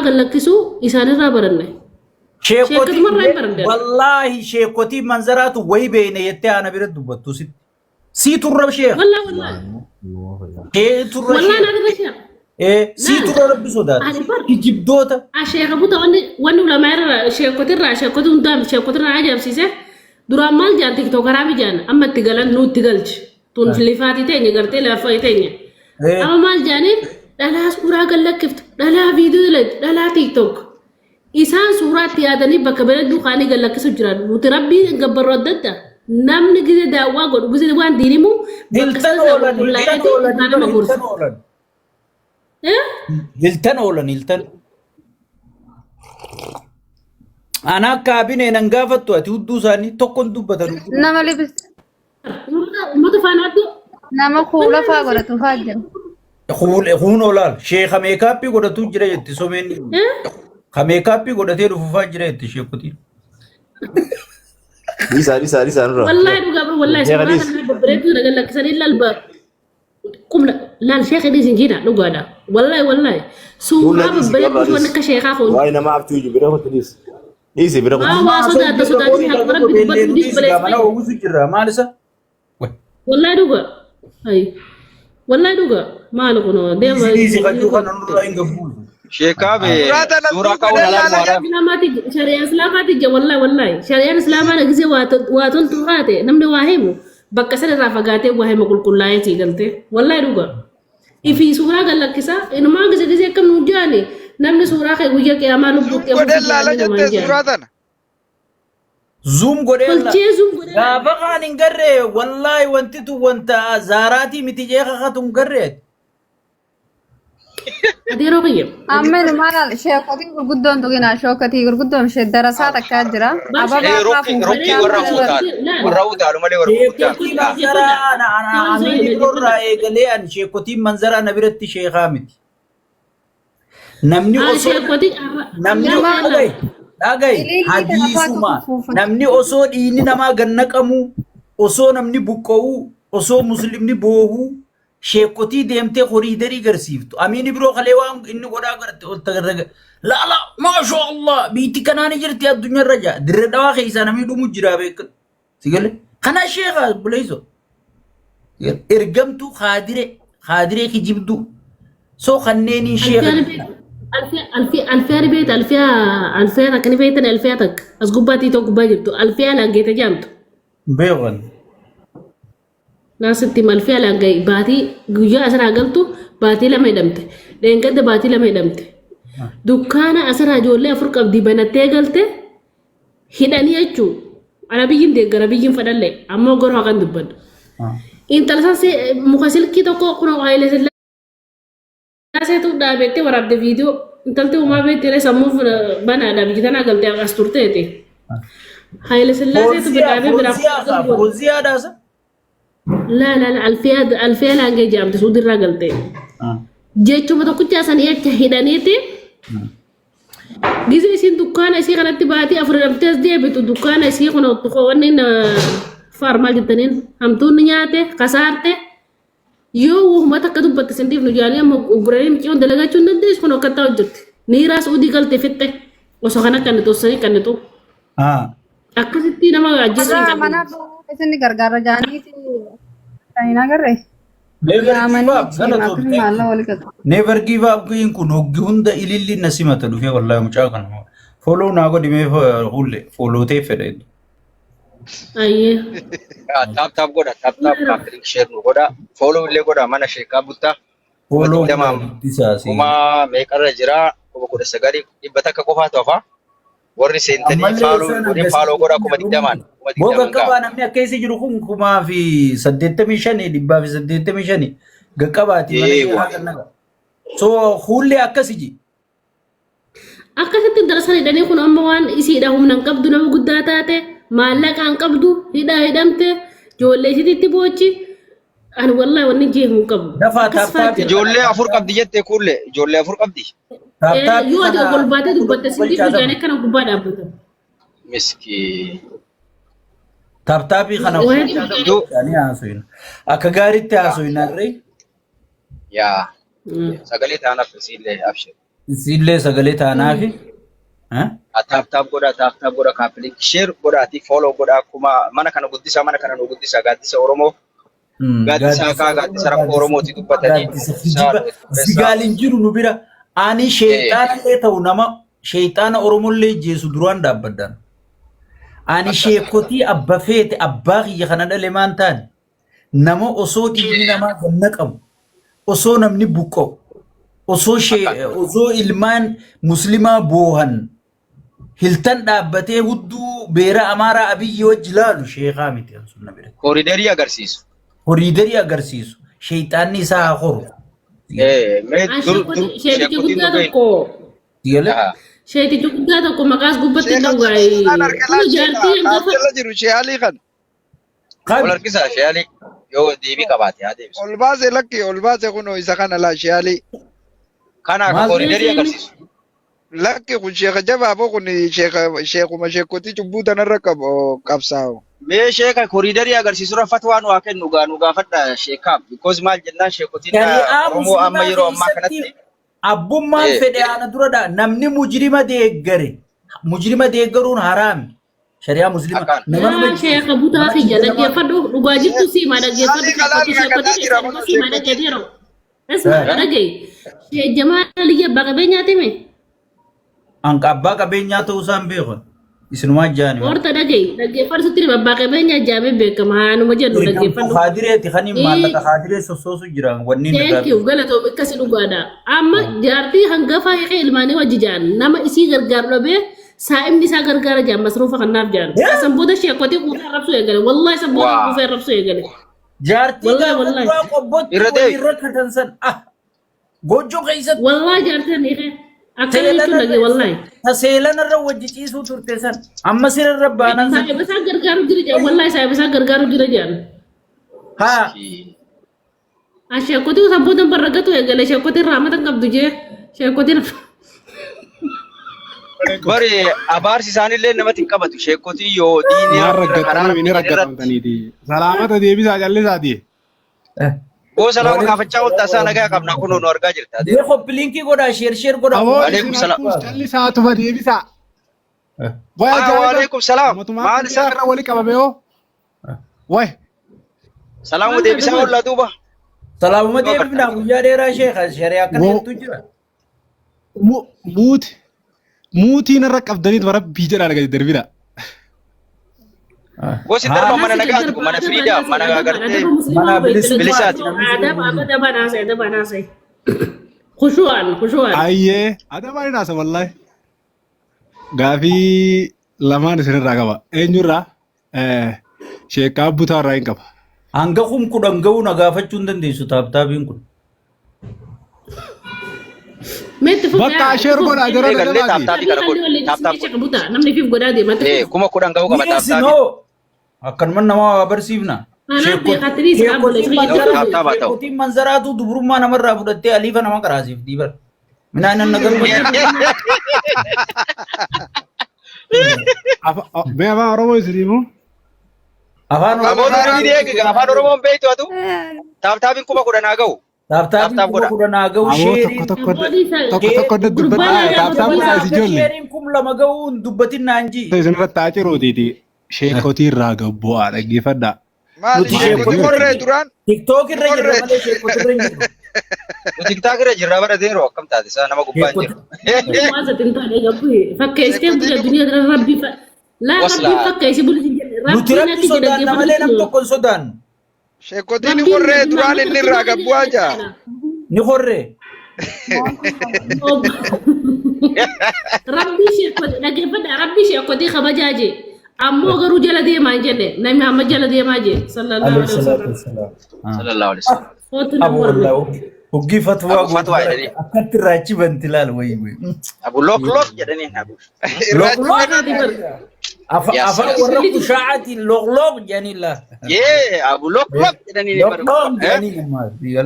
galakisu isaanirraa baranne. Sheekoti wallahi sheekoti manzaraatu way beeyne yettee ana bira dubbattu si turra sheekh wallahi na dirra sheekh si turra rabbi sodaat kijibdoota sheekha buta wanni ulama irra sheekoti hundam sheekotirra ajaa'ibsiise duraan maal jaan tiktokaraami jaan amma itti galan nutti galchi tun lifaati teenya gartee lafa teenya amma maal jaaniin dhalaa suuraa galakiftu dhalaa viidiyoo dhalaa tiktok isaan suuraatti yaadanii bakka beeladu qaanii galakkisu jiran nuti rabbii gabbaroo adda adda namni gize daawwaa godhu gize waan diinimu hiltan oolan ana kaabinee nan gaafattu ati hudduu isaanii tokkon dubbatan nama libis ummata faanaaddu nama kuula faa godhatu faa jira huun olaal sheekha meekaappii godhatu jira jetti someen Kamekapi godhatee dhufufaa jira itti sheekutiin. Isaan irraa. Wallahi dhugaa wallahi suuraa kana babbareedu daga lakkisanii lalba. Qumla laal sheekhi dhiisin jina dhugaadha. Wallahi suuraa babbareedu wanni akka sheekaa kun. Waa'ee nama abjuu bira hooti dhiis. Dhiisi bira hooti. Waa sodaatti hakbara bibbatu dhiis baleessa. Mana ogusu jirra maal isa? Wallahi dhugaa. Wallahi dhugaa maal kuno deema. Dhiisi qachuu kana nurraa hin gabbuu. Shekabe surah kau dalam muara. Syariat Islam je wallahi. Syariat Islam ada gizi watun turate. Namni wahimu. Bakka sana rafagate wahimu kulkullaya ci galte. Wallahi duga. Ifi surah galak kisa. Inuma gizi kam nujani. Namni surah kayak guyya ke amalu bukti. Zoom godella. Gaafa kaan hin garre wallahi wanti tu wanta zaaraati miti jeeqa khatun garre. Adiro kiyya. Ammeen maal sheekotiin gurguddoon tugina shookatii gurguddoon shee darasaa takkaa jira. Rokki warra utaalu malee warra manzara eegalee an sheekotiin manzara na biratti sheekaa miti. Namni osoo dhagay hadiisuma namni osoo dhiini namaa gannaqamu osoo namni buqqa'u osoo muslimni boohu sheekoti deemtee horiidarii garsiiftu amiin biroo kalee waan inni godhaa garte ol tagarraga la maasha Allah biitti kanaani jirti addunyaa irra jaa dirre dhawaa keessaa namni dhumu jira beekan sigale kana sheekha buleeyso ergamtu khaadiree kijibdu soo kanneeni sheekha alfiya takkani feetan alfiya takka as gubbaatii tokko gubbaa jirtu alfiya laangeeta jaamtu beekan Nasitti malfiya laangai baati guyyaa asirraa galtu baatii lama hidhamte dheengadda baatii lama hidhamte dukkaana asirraa ijoollee afur qabdi banattee galte hidhanii jechuun ana biyyin deeggara biyyin fadhalle ammoo goroo haqan dubbadhu intalsaan muka silkii tokko kun waayilee sillaaseetu dhaabettee waraabde viidiyoo intalti uumaa beettee sammuuf banaadha biyyi tanaa galtee as turteeti waayilee sillaaseetu bidhaabee biraaf لا الفئة لا جام تسود الرجل تي جيتشو بتوقع جالسان يك هيدانيتي جيزي سين دكان أشي كانت تبعتي أفرد بتز دي بتو دكان أشي كنا تخوانين فارما جتنين هم تون نياته كسارته يو وهم تكتب بتسنتي في نجاري هم إبراهيم كيون دلنا كيون نديش كنا كتاو جت نيراس ودي قال تفتة وسخنا كانت توصلي كانت تو أكثر nama ajjeesu mana isin gargaara jaaniiti taina garre never give up kuin kun hoggi hunda ililli nasimata dhufe wallahi mucaa kana follow naa godhi mee hulle follow tee fedhe ayye tap goda tap share nu goda follow ille goda mana sheeka butta follow tamam kuma me qarra jira ko goda sagari dibata ka qofa tofa warri seentanii faaloo godhaa kuma digdamaan. Boga qabaa namni akka isii jiru kun kumaa fi 85 dhibbaa fi 85 gaqqabaati malee haqa naga. So hullee akkasiji. Akkasitti darasan hidhanii kun amma waan isiidha humna hin qabdu nama guddaa taate maallaqa hin qabdu hidhamte ijoollee isiitti boochi ani wallahi wanni jeehu hin qabu. Ijoollee afur qabdi jettee kuulle ijoollee afur qabdi. Yoo ati golbaatee dubbatte sitti figaanii kana gubbaa dhaabbata. Miskii. Taptaabii kana haasofna. Akka gaariitti haasofna irree. Yaa. Sagalee ta'an affisiillee abshir. Isillee sagalee taanaafi. Taap godha kaappiliin share godhaati follow godha akkuma mana kana nu guddisa gaaddisa Oromoo. Gaaddisa kaa gaaddisa rakkoo Oromooti dubbatanii. Zigaaliin jiru nu bira. Ani sheexaanallee ta'u nama sheexaana Oromollee jeesu duraan dhaabbaddan. Ani sheekotii abba feete abbaa kiyya kana dhale maan taane nama osoo dhiigni namaa ganna qabu osoo namni buqqa'u osoo ilmaan muslimaa boohan hiltan dhaabbatee hudduu beera amaaraa abiyyi wajji laalu sheekaa miti sunna bira. Horiidarii agarsiisu sheexaanni isaa haa horu. Sheetichi guddaa tokko. Sheetichi guddaa tokko maqaas gubbatti dhawwaayee. Kun jaartii hangafa. Jala jiru sheeyaalii kan. Wal harkisaa sheeyaalii yoo deebii qabaate haa deebisu. Ol baasee lakki ol baasee kunoo isa kana laa sheeyaalii. Kana horiidarii agarsiisu. Lakki kun sheeka jabaaboo kun sheekuma sheekotii cubbuu tanarra qabsaa'u. Mee sheeka horiidarii agarsiisu raffatu waan waa kennu nu gaafadha sheekaaf. Because maal jennaan sheekotiin Oromoo amma yeroo ammaa kanatti. Abbummaan fedhe ana duradha namni mujrima deeggaruun haraami. Shari'aa musliima. Nama sheeka butaa fi dhaggeeffadhu dhugaa jirtu si ma dhaggeeffadhu sheekotii si ma dhaggeeffadhu. Esma dhagee. Jamaa liyya abbaa qabeenyaa time. Anka abbaa qabeenyaa ta'uu isaan beekan. Isinumaa jaani. Horta dhaggeeffadhu sitti abbaa qabeenyaa jaamee beekama haanuma jedhu dhaggeeffadhu. Haadireeti kan hin maallaqa haadiree sossoosu jira wanni nu dhaabatu. Galatoo akkasi dhugaadha. Amma jaartii hangafa hiqee ilmaanii wajji jaan nama isii gargaaru dhabee saa'imni isaa gargaara jaan masruufa kanaaf jaan. Asan booda sheekotii kuufee arrabsuu eegale. Wallahi san booda kuufee arrabsuu eegale. Jaartii gaafa qobbotti irra katansan goojjoo keessatti. Wallahi jaartiin hiqee. Akkana jechuun dhagee wallahi. Taseelan irra wajji ciisuu turte san amma sirra baanan san. Saayiba isaa gargaaru jira jaan wallahi saayiba isaa gargaaru jira jaan. Haa. Sheekotii san booda barragatu eegale sheekotiin raamatan qabdu jee sheekotiin. Bari abaarsi isaanillee namatti hin qabatu sheekotii yoo diinii raggatamaniti. Salaamata deebisaa jallisaati. Gosa lama kaafachaa oltaa isaa nagaa qabna kun nu argaa jirta. Deeko bilinkii godhaa sheer godhaa. Waalaikum salaam. Jallisaa tuma deebisaa. Waalaikum salaam. Maal isaa irra wali qabame hoo? Waay. Salaamu deebisaa ollaa duuba. Salaamuma deebifnaa guyyaa dheeraa sheekha shari'aa akka hedduu jira. Muutiin irra qabdaniit warabbii jedhaa dhagati darbina. Gosi darba mana nagaatu mana firiidaa mana agartee mana bilisaati. Adaba naasee. Khushu'aan. Ayyee adabaan naasa wallahi. Gaafii lamaan isinirraa qaba. Eenyurraa? Sheekaa butaa irraa hin qaba. Hanga kudhan ga'uu na gaafachuu hin dandeessu taaptaabiin kun. Bakka asheer godhaa jara namni fiif godhaa deema. Kuma kudhan ga'uu qaba taaptaabiin. Akkanuma nama barsiifna. Sheekotiin manzaraatu dubrummaa namarraa fudhattee aliifa nama karaasiiftii bara. Minaan nan nagaru. Mee afaan Oromoo isiniimu? Afaan Oromoon beektu atu taaptaabiin kuma kudhanaa ga'u. Taaptaabiin kuma kudhanaa ga'u sheeriin. Tokko dubbadhaa taaptaabiin isaas ijoollee. Sheeriin kum lama ga'uun dubbatin naan ji. Isinirratti haa ciruutiiti. Sheekotii irraa gabbu'aa dhaggeeffadhaa. Maali sheekoti korree duraan? TikTok irra jirra malee sheekoti irra jirra. TikTok irra jirra bara deeroo akkam taate isaa nama gubbaa hin jiru. Fakkeessitee bula duniyaa irra rabbii fakkeessi bulti nuti rabbi sodaanna malee nam tokko hin sodaannu. Sheekotiin korree duraan inni irraa gabbu'aa jaa. Ni korree. Rabbii sheekoti dhaggeeffadhaa rabbii sheekotii kabajaa jee. Ammoo garuu jala deemaa jedhe namni amma jala deemaa jee sallallahu alaihi wasallam. Hoggi fatwaa akkatti raachi banti laal wayii. Abu lok jedhanii abu. Afaan warra kushaa'aati lok jedhanii laa. Yee abu lok jedhanii.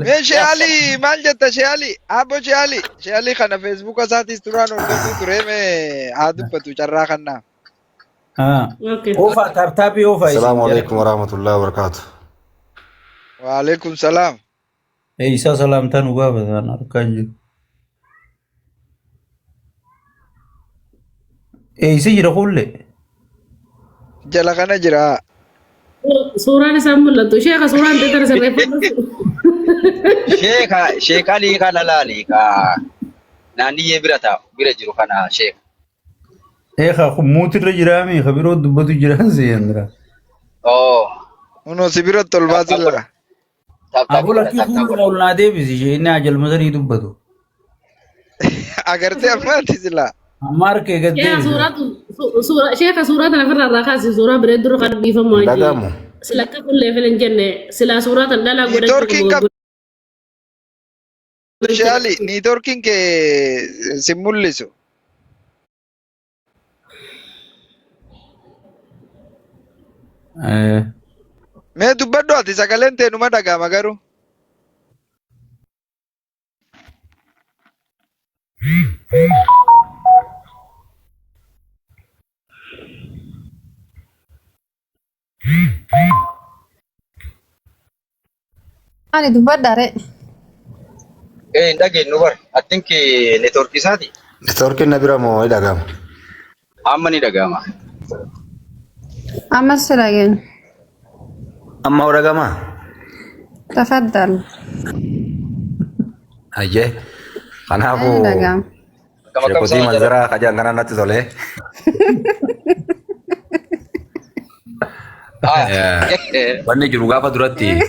Mee sheeyaalii maal jetta sheeyaalii? Abbo sheeyaalii kana feesbuuka isaatis duraan hordofuu ture mee haa dubbatu carraa kannaa. Ofa taaptaabii ofa. Assalamu alaikum warahmatullahi wabarakatuh. Waalaikum salaam. Isa salaamtaan nu gaafatan harkaan jiru. Eessa jira kulle? Jala kana jira. Suuraan isaa mul'atu. Sheeka suuraan teettara sirreeffatu. Sheeka Ali kana laali ka naanniyyee bira taa'u bira jiru kana sheeka. Eekaa kun muutirra jiraame ka biroo dubbatu jiraan seeyandira. Oo. Uno sibira tolbaatu jira. Aboo lakkii fuula ol naa deebisi ishee inni ajalmasanii dubbatu. Agartee ammaatti sila. Amma harkee gad deebisi. Sheeka suuraa kana ofirraa kaasi suuraa biree dura kan dhiifamu wajjin. Dagamu. Sila akka kullee filan jenne sila suuraa tan dhalaa Niitoorkiin godhachuu Sheali, niitoorkiin kee si mul'isu. Mee dubbadhu ati sagaleen tee numa dhaga'ama garuu. Ani dubbadha re. Hin dhageenyu bar. I think neetworkii isaati. Neetworkiin na bira moo dagamu? Amma ni dhaga'ama. Ammas si dhageenyu. Amma hoo dagama? Tafaddal. Ayyee. Ani Kanaafuu dhaga'ama. sheekotii manzara kajaan kana natti tole. Wanni jiru gaafa duratti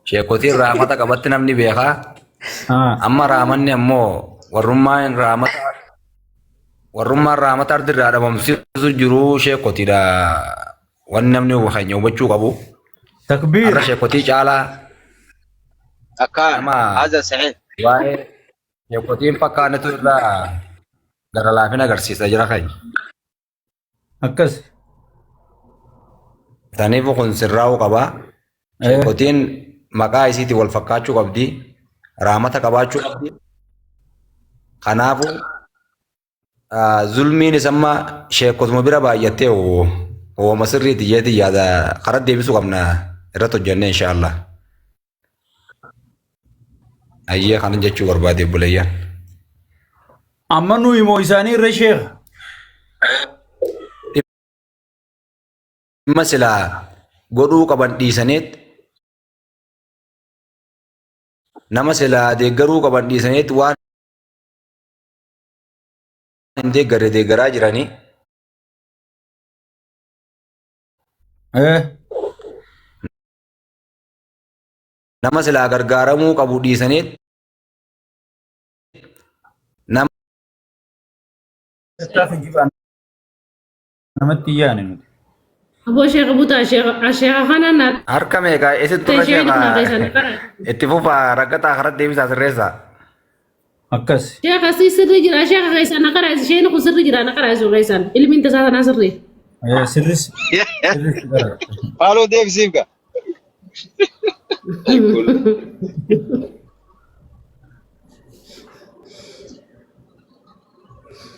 sheekotiin raamata qabatti namni beekaa. Amma raamanni ammoo warrummaan raamata ardirraa dhabamsiisu jiru sheekotiidha. Wanni namni keenya hubachuu qabu. Takbiir. Har'a sheekotii caalaa Akka haza sahih. waa'ee sheekotiin fakkaanetu irraa gara laafina agarsiisa jira keenya. Akkas. Taniifu kun sirraa'uu qaba. Sheekotiin maqaa isiitii wal fakkaachuu qabdi. Raamata qabaachuu qabdi. Kanaafuu zulmiin isamma sheekotuma bira baay'attee hooma sirriiti jeetii yaada karaa deebisuu qabna irratti hojjenne inshaallah. Ayyee kanan jechuu barbaade buleeyyan. Amma nuyi moo isaanii irra sheeka? Dhimma silaa godhuu qaban dhiisaneet nama silaa deeggaruu qaban dhiisaneet waan hin deeggaraa jiranii. Nama silaa gargaaramuu qabu dhiisaneet nama Namatti yaane nuti. Aboo sheeka butaa sheeka kana na harka meeqaa eessatti turre sheekaa itti fufaa raggataa karatti deebisaa sirreessaa. Akkas. sheeka si sirri jira sheeka keessan na qaraasi sheen kun sirri jira na qaraasi keessan ilmiin tasaa tanaa sirri. Sirris. Haaloo deebisiif gaa.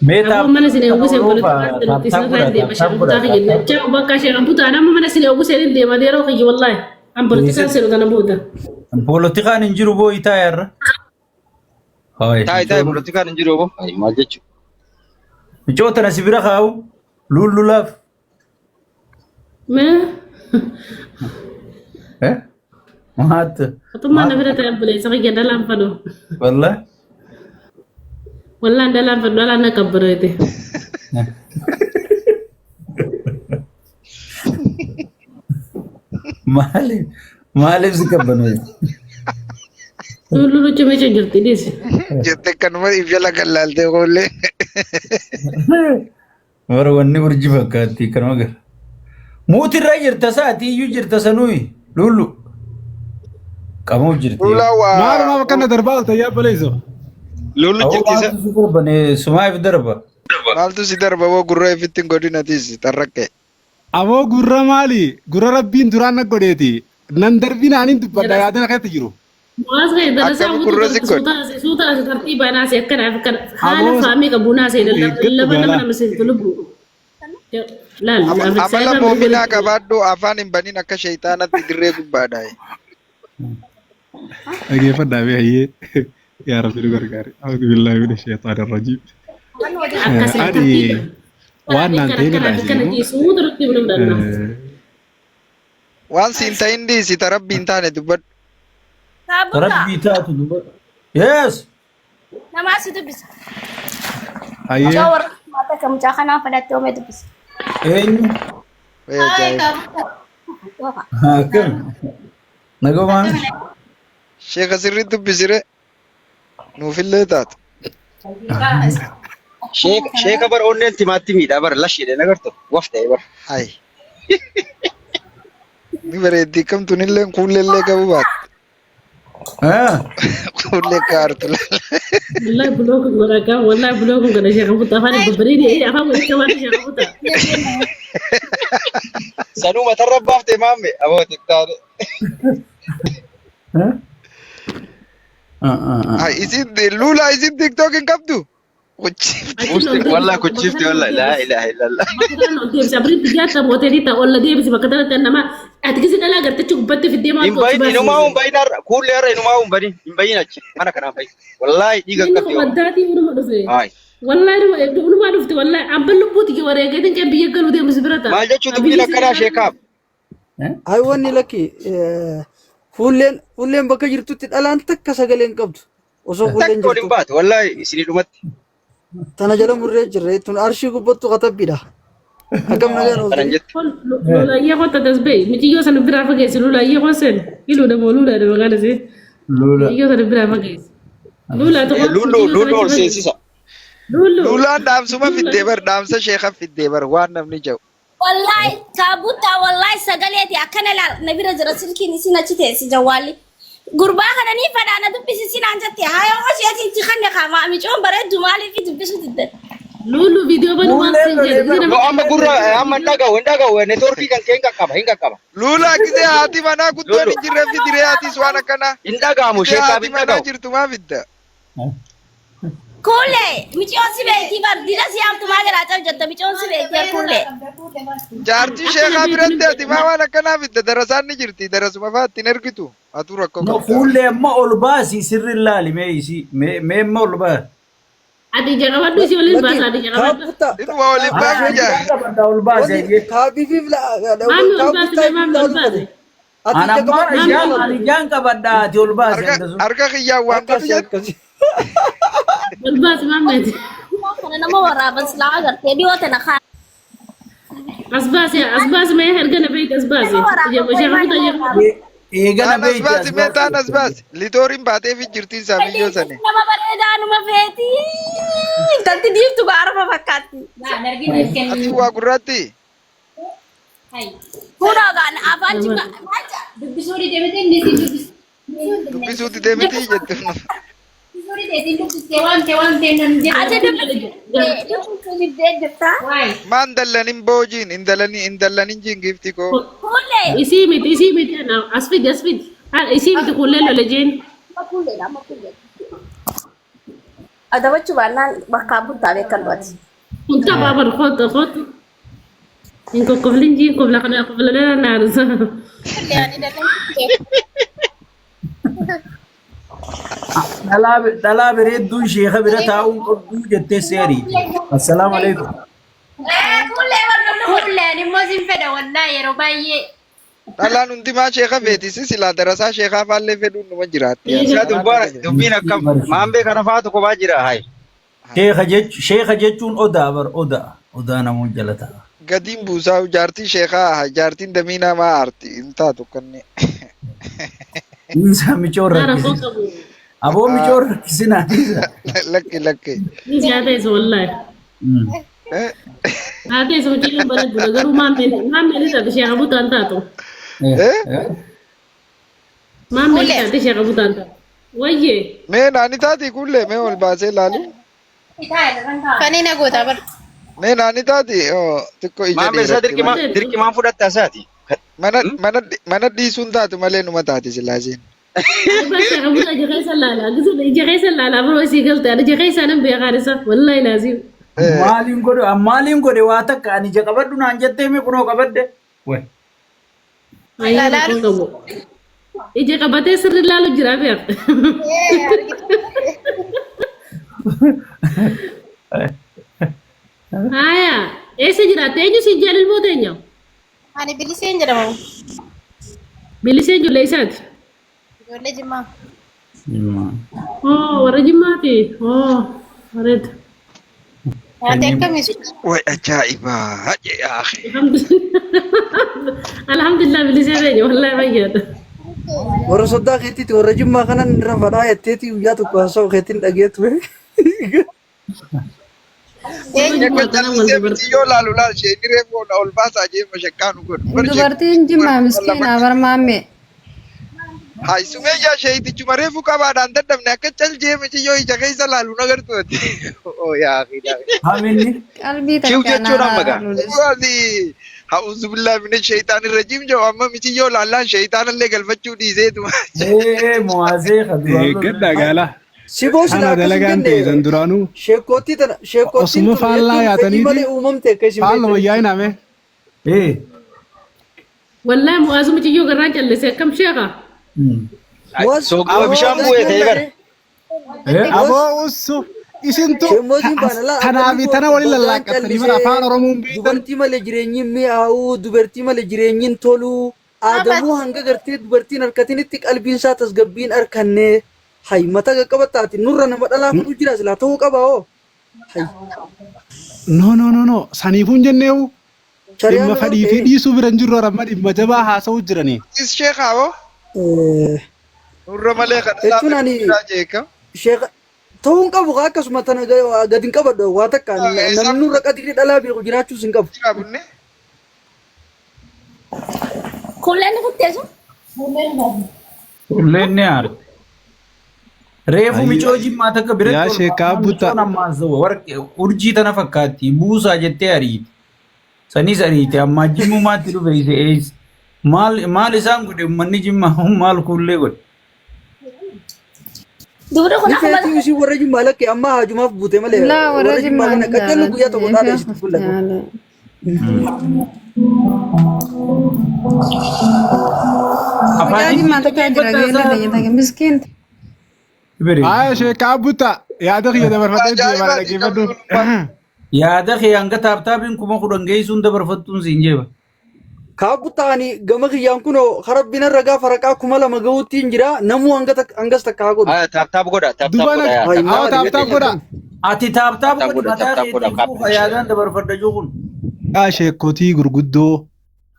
Meetaa. Aboo mana sinee uwwisee walitti nuti sirraa deema sheeka butaa kiyya jecha bakka sheeka butaa nama mana sinee uwwisee ni deema deeroo kiyya wallaahi an politikaan seenu kana booda. Poolitikaan hin jiru boo itaa yarra. Taa'ee politikaan hin jiru boo. Maal jechuudha? Micoota na sibira kaa'u. Lullulaaf. Mee Maata. otummaa na bira ta'e buleessa kiyya dalaan fadhu. Wallah. Wallaan dalaan fadhu dalaan na kabbareete. Maaliif si kabbanoo? Lulu cuma jirti dis. Jettee kanuma ifyala kan laaltee koollee. Warra wanni urjii fakkaatti kanuma gara. Muutirra jirta saati iyyuu jirta sanui. Lullu. Qamoo jirti. Lula waa. Maaluma bakka na darbaa ta'ee baleesoo. Lolli jirtisa. Sumaaf darba. Maaltu si darba boo gurra ifittiin godinatis tarraqqee. Aboo gurra maali? Gurra rabbiin duraan na godheeti. Nan darbii naaniin dubbadha yaadana keessatti jiru. Muas kayak dari saya butuh suta tertiba nasi akan hal fahmi kabuna saya lepas nama mesin itu lubu. Lalu Amala moominaa qabaadhu afaan hin banin akka sheeytaanatti dirree gubbaadhaa. Dhaggeeffadhaa bee hayyee yaa rabbi nu gargaari. A'uudhu billaahi mina shayxaani rajiim. akasih tertiba. waan naan ta'in irraa kana isiinu. ciisuu duratti buluu danda'a. Waan siin ta'in dhiisi tarabbii hin taane dubbadhu. Taabota. Rabbii taatu duba. Yes. Nama asii dubbisa. Hayyee. Mucaa warra maata kan mucaa kanaa fudhattee oomee dubbisa. Eenyu? Akkam. Nagumaan. Sheeka sirrii dubbisire nuufillee taatu. Sheeka bar onneen timaatimiidha bar lashiidhe nagartu waftee bar. Hai. Ni bareeddii kamtuunillee kuulleellee qabu baatu. Kuullee kaartu. Wallahi bulooku godhaka wallahi bulooku godha sheekha buta afaan babbareedi afaan walitti waan sheekha buta. Sanuu matarra baaftee maamme abooti taane. Isin Lula isin TikTok hin qabdu? Kuchifti. Wallah kuchifti wallah la ilaha illallah. Sabri tijaata mooterii ta olla deebisi bakka tanatti nama ati kisi dhalaa gartachi gubbatti fiddee maal Imbayin inumaa umbayin har'a kuullee har'a inumaa umbayin imbayin achi mana kanaan bayi. Wallahi dhiiga qabdi. Wantaati unuma dhufe. Hai. Wallahi unuma dhufte wallahi ambal lubbuuti ke wareegatin kan biyya galuu deemsi birata. Maal jechuun dubbiin akkanaa sheekaaf. Hai wanni lakki fuulleen bakka jirtutti dhalaan takka sagaleen qabdu. Osoo fuulleen Takka waliin jirtu. baate wallahi isinii dhumatti. Tana jala murree jirre tun arshii gubbattu katabbiidha. Akkam nagaan Kanan oolte. jettu. Lulaayee kota tasbee mijiyyoo sana biraa fageessi lulaayee kosen iluudha moo lulaadha maqaan isee. Lula. Mijiyyoo sana biraa fageessi. Lulaa tokko. Lullu ol seensisa. Lullu. Lulaan dhaamsuma fiddee bar dhaamsa sheeka fiddee bar waan namni jedhu. Wallahi taabota wallahi sagaleeti akkana laal na bira jira silkiin isin achi teessi jawwaalli. Gurbaa kana ni fadhaana dubbisi isin aan jette haayoo osheeti itti kanne qaamaa micoon bareeddu maaliif dubbisu didde. Lulu video banu waan No amma gurra amma hin dhagahu networkii kan kee hin qaqqaba. Lula gisee haati manaa guddoon hin jirre fidiree haatis waan akkanaa. Hin dhagahamu sheekaaf Haati hin manaa dhagahu. jirtu maa fidda? Kuulee micoon si beekti bar dira si yaamtu maa garaa cal jetta micoon si beekti kuulee. Jaartii sheekaa biratti ati maa waan akkanaa fidda darasaan ni jirti darasuma fa'aa ittiin ergitu. Atu rakkoo No qabda. fuullee amma ol baasi sirri laali mee isi mee amma ol baasi. ati jagabaddu si waliin baasa ati jagabaddu. Kaabutta. Dhuma waliin baafnu jaa. Qabadda ol baasi. Kaabifiif Maamni ol baase maamni ol baase. Ana amma ijaan qabadda ati ol baasi. Harka kiyyaan waan akkasii qabdu. akkasii. Ol baase maamni ati. Kana nama waraaban silaa agartee dhiyoo tana kaa. As baase mee erga na beekti as baase. Sheekha buta jedhu. Eegana Taanas baasi mee taanas baasi. Litooriin baatee fi jirtiin saamiyyoo sani. Nama bareedaa numa feeti. Intalti diiftu gaarfa fakkaatti. Ati waa gurraatti. Kunoo gaan afaan jibba. Dubbisuuti deemiti jettu. Ati dubbisuu diddee jirta. Maan dallanin boojiin indallanin jingifti koo. Kuulee. Isii miti as fidi as fidi. Isii miti kullee lola jeen. Adabachuu baannaan bakka buttaa beekan du'ati. Unta babar khotu. Inko koflin jeen kofla kana kofla dana naarsa. dhalaa bareedduu sheeka bira taa'uun qabduu jettee seerii. Assalaamu alaikum. Kuuleen immoo sin fedha wallaa yeroo baay'ee. Dhalaan hundimaa sheeka feetisi silaa darasaa sheekaa faallee fedhuun numa jiraatti. Isaa dubbiin akkam maambee kana faatu kophaa jira hai. Sheeka jechuun odaa bar odaa namoota jala ta'a. Gadiin buusaa jaartii sheekaa jaartiin damiinaa maa aarti hin taatu kanne. Isaa micoon rakkisina. Aboo micoon rakkisina. Lakki. Ni siyaata isa wallahi. Haati isa mucayyoon bareeddudha garuu maammeen isaati sheekha butaan taatu. Maammeen isaati sheekha butaan taatu. Wayyee. Mee naani taati kullee mee ol baasee laali. Kani na goota bar. Mee naani taati xiqqoo ija Maambee isaa dirqimaan fudhatta isaati. Mana dhiisuun taatu malee numa taati silaasiin. Sheekha butaa jakeessa laala. Jakeessa laala biroo isii galte ada jakeessa nan beekaan isa wallahi laazim. Maaliin godhe waa takka ani ija qabadhu naan jettee mee kunoo qabadde. Ija qabatee sirri laalu jira beekte. Haya Eessa jiraatte? Eenyu si jaalil moo teenyaa? Ani biliseen jedhama. Bilisee ijoollee isaati. Ijoollee Jimmaa. Oh, warra Jimmaati. Oh, bareeda. Ati akkamitti? Way ajaa'iba. Haje akhi. Alhamdulillah bilisee teenya wallahi fayyada. Warra soddaa keetiiti warra jimmaa kanan irra fadhaa jetteeti guyyaa tokko haasa'u keetiin dhageetu. Yakka jallisee miti yoo laalu laal isheen reefuu ol baasaa jeema shakkaanu godhu. Dubartiin Jimmaa miskiina barmaamme. Hai sumee yaa sheeyitichuma reefuu qabaadhaan dadhabne akka cal jeema yoo ija keessa laalu nagartu ati. Oo yaa akhi. Haminni. Qalbii Kiu takka jechuudha naa magaa. lulus. Waasi ha'uuzu billahi min shaytaanir rajiim jedhu amma miti yoo laallaan shaytaanallee galfachuu dhiiseetuma. Muwaazee Gadda gaala. Siboo Kana silaa dalagaan ta'e san duraanuu sheekootii tana sheekootiin Osuma faallaa yaatanii malee uumamte akka isin faalluma wayyaa hin hame. Wallahi mu'aazuma ciyyoo garraan callisee akkam sheeka. Soogoo bishaan bu'ee ta'e gara. Aboo ussu isintu Sheemootiin baanalaa kanaafi tana waliin lallaaqattanii mana afaan Oromoon beektan. dubartii malee jireenyiin mi'aawuu dubartii malee jireenyiin toluu aadamuu hanga gartee dubartiin harkatinitti qalbiin isaa tasgabbiin harkannee hay mata qaqqabattaati nurra nama dhalaa fudhu jira silaa ta'uu qaba oo hay No. Saniifuun jenneewu dhimma fadhii fi dhiisuu bira hin jirru ramma dhimma jabaa haasa'uu jiranii. Is sheekaawoo? Nurra malee kan jechuun ani sheeka ta'uun qabu akkasuma tana gadi hin qabadhu waa takka namni nurra qaxirri dhalaa beeku jiraachuus hin qabu. jiraabunne. Kulleen kutteessu? Ulleen ni aara. Reefu micoo jimmaa takka biratti Yaa sheekaa buta. urjii tana fakkaatti buusaa jettee ariiti. Sanis ariiti amma jimmumaatti dhufe ise eessa. Maal isaan godhe uummanni jimmaa maal kuullee godhe. Dubra kun akka Nifeetii ishii warra jimmaa lakkee amma haajumaaf buute malee Laa warra Jimmaa kana qaqqallu guyyaa tokko taate isitti fullatu. Guyyaa Jimmaa takka jira geella fayyadame miskiinti. Aya sheekaa buta yaada kiyya dabarfatee deemaa dhaggeeffadhu. Yaada kee hanga taaptaabiin 10,000 geessuun dabarfattuun siin jeeba. Kaabu ta'anii gama kiyyaan kunoo harabbiin ragaa faraqaa 2,000 gahuutti hin jira namuu hangas takka haa godhu. Taaptaap godha. Taaptaap Dubana godha. awa taaptaap godha. Ati taaptaap godhi mataa taaptaap godha, keetiin kuufa yaadaan dabarfadha jiruun. Yaa sheekotii gurguddoo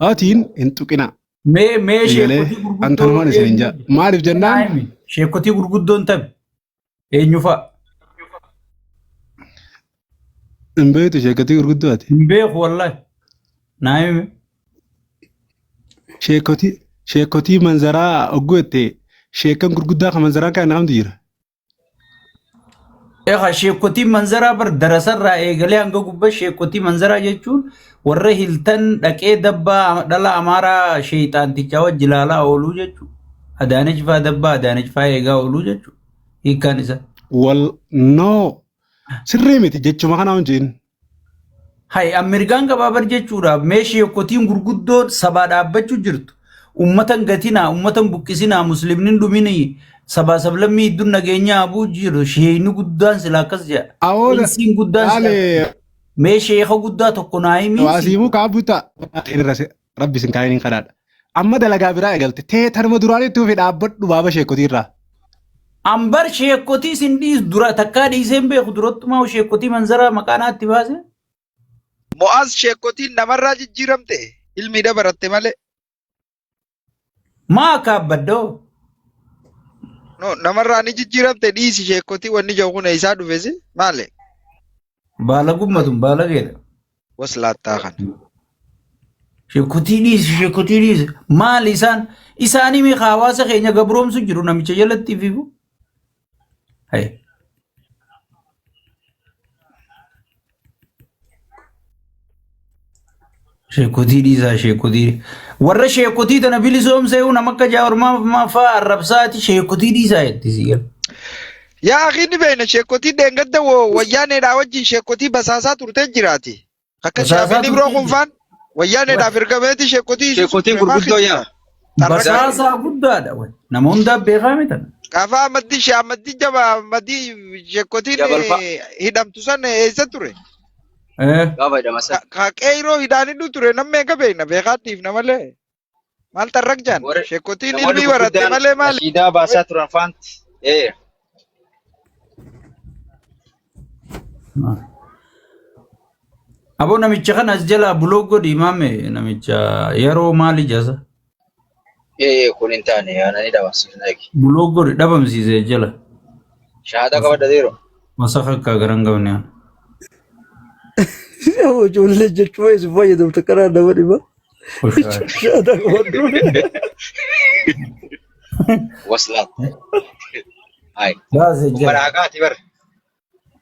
atiin hin tuqina. Mee Eegalee sheekotii gurguddoo. antanumaan isin hin jaa. Maaliif jennaan? Sheekotii gurguddoon tabe. Eenyu fa'a? Hin beektu sheekotii gurguddoo ati. Hin beeku wallahi. Naa hime. Sheekotii manzaraa ogguu jettee sheekan gurguddaa kan manzaraa kan namtu jira. Egaa sheekotii manzaraa bar darasarraa eegalee hanga gubbaa sheekotii manzaraa jechuun warra hiltan dhaqee dabbaa dhala amaaraa sheexaantichaa wajji ilaalaa ooluu jechuudha. Adaanech fa'aa dabbaa Adaanech fa'aa eegaa ooluu jechuudha. Hiikkaan isaa. Wal noo sirrii miti jechuma kana hunjiin. Hai Ameerikaan gabaabar jechuudha. Mee sheekotiin gurguddoon sabaa dhaabbachuu jirtu. Uummatan gatinaa, uummatan buqqisinaa, musliimnin dhuminii sabaa sablammii idduun nageenyaa abuu jiru. Sheeyni guddaan sila akkas jedha. Awooda. Insiin guddaan sila. Mee sheeka guddaa tokko naa himi. Waasiimuu kaabuta. Rabbi sin kaayiniin kanaadha. Amma dalagaa biraa eegalte tee tanuma duraanitti ofii dhaabbadhu baaba sheekotiirraa. Ambar sheekotii sin dhiis dura takkaa dhiiseen beeku durattumaa sheekotii manzaraa maqaanaatti baase. Mo'aas sheekotiin namarraa jijjiiramte ilmi dabaratte malee. Maa kaabbaddoo. No namarraa ni jijjiiramte dhiisi sheekotii wanni jiru kun isaa dhufesi maali? Baala gummatun baala geedha. Waslaattaa kana. Sheekotii dhiisi. Maali isaanii mee hawaasa keenya gabroomsu jiru namicha jalatti fiigu. Hai. Sheekotii dhiisaa sheekotii. Warra sheekotii tana bilisoomsee nama akka jaawarmaa fa'aa arrabsaati sheekotii dhiisaa jettisi gal. Yaa akhiin beena sheekotii deengadda wayyaaneedhaa wajjin sheekotii basaasaa turtee jiraati. Akka shaabinni biroo kun faan wayyaaneedhaaf ergameeti sheekotii. Sheekotiin gurguddoo yaa. Basaasaa guddaadha wayi. Nama hundaa beekame tana. Gaafa Ahmadii jaba Ahmadii sheekotiin hidhamtu san eessa ture? Gaafa hidhama san. Ka qeeroo hidhaanii ture namni eega beekna beekaatiif namalee. Maal tarrak jaan? Sheekotiin ilmii baratte malee maali? Nashiidaa baasaa turan faanti. Abo namicha kana as jala buloo godhi maame namicha yeroo maali jasa? Kun hin taane aananii dhabamsiisna eegi. Buloo godhi dhabamsiise jala. Shahaadaa qabadha deero. Masaka akka garan gabne aan. Yoo ijoollee jechuun isin fayyadamtu karaa nama dhibaa. Shahaadaa qabadhu. Waslaat. Hai. Baase jala. Maraagaati bar.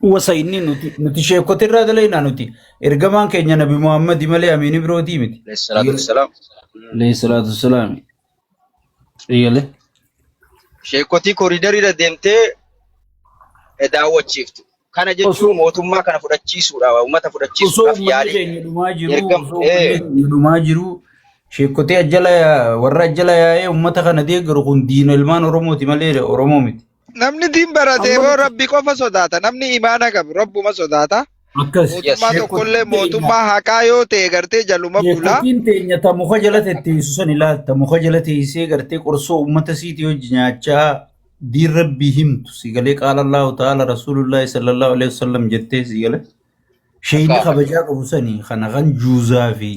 Wasa inni nuti sheekota irraa dalaynaa nuti ergamaan keenya Nabi Muhammad malee amiini birootii miti. Alayhi salaatu wassalaam. Iyale. Sheekotii kooriidariirra deemtee daawwachiiftu. Kana jechuun mootummaa kana fudhachiisuudha. Uummata fudhachiisuudhaaf yaalii. Dhumaa jiru sheekotee ajjala warra ajjala yaa'ee uummata kana deeggaru kun diina ilmaan Oromooti malee Oromoo miti. Namni diin baratee boo rabbi qofa sodaata. Namni imaana qabu rabbuma sodaata. Mootummaa tokkollee mootummaa haqaa yoo ta'e gartee jaluma bulaa. Sheekotiin teenya ta muka jala teessu san ilaalta. Muka jala teessee gartee qorsoo uummata siitii hojii nyaachaa diin rabbii himtu. Sigalee qaala Allahu ta'ala Rasuulullaahi sallallahu alaihi wasallam jettee sigalee. Sheeyni kabajaa qabu sanii kana kan juuzaa fi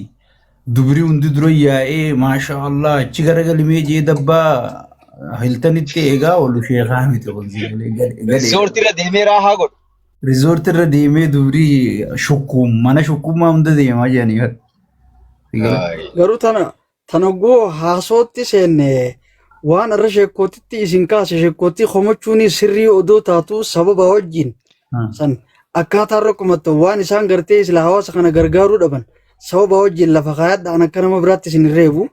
dubrii hundi dura yaa'ee maasha Allah achi garagalimee jee dabbaa. Hiltanitti eegaa oolu sheekaa miti kunsiilee. Rizoortiirra deemee raahaa godhu. Rizoortiirra deemee dubrii mana shukkumaa hunda deemaa jiranii. Garuu tanaggoo haasootti seenne waan irra sheekootitti isin kaase sheekootii homachuun sirrii odoo taatu sababa wajjin san akkaataa rakkumattu waan isaan gartee isla hawaasa kana gargaaruu dhaban sababa wajjin lafa kaayadhaan akka nama biraatti isin reebu.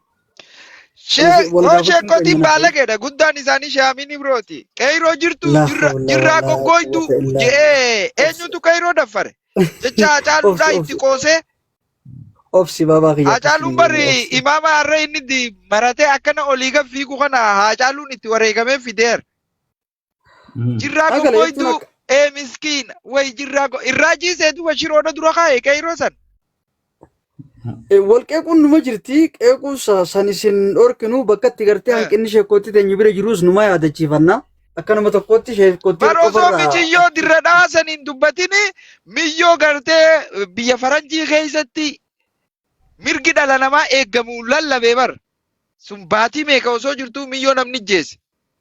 Sheekotiin baalageedha guddaan isaanii shaamini birooti. Qeyroo jirtu jirraa goggoytu je'ee eenyutu qeyroo daffare? Jecha Hacaaluudhaa itti qoosee. Obsi baabaa kiyya. Hacaaluun barri imaama har'a inni maratee akkana olii gad fiigu kana Hacaaluun itti wareegamee fideera. Jirraa goggoytu miskiina wayi irraa jiiseetu washiroodha dura kaa'e qeyroo san. Wal qeequun numa jirti qeequu san isin dhorkinu bakka itti gartee hanqinni sheekootti teenya bira jirus numa yaadachiifanna. Akka nama tokkotti sheekootti Barosoo mijiyyoo dirra dhaasaniin dubbatini miyyoo gartee biyya faranjii keessatti mirgi dhala namaa eeggamu lallabee bar. Sun baatii meeqa osoo jirtu miyyoo namni ajjeese.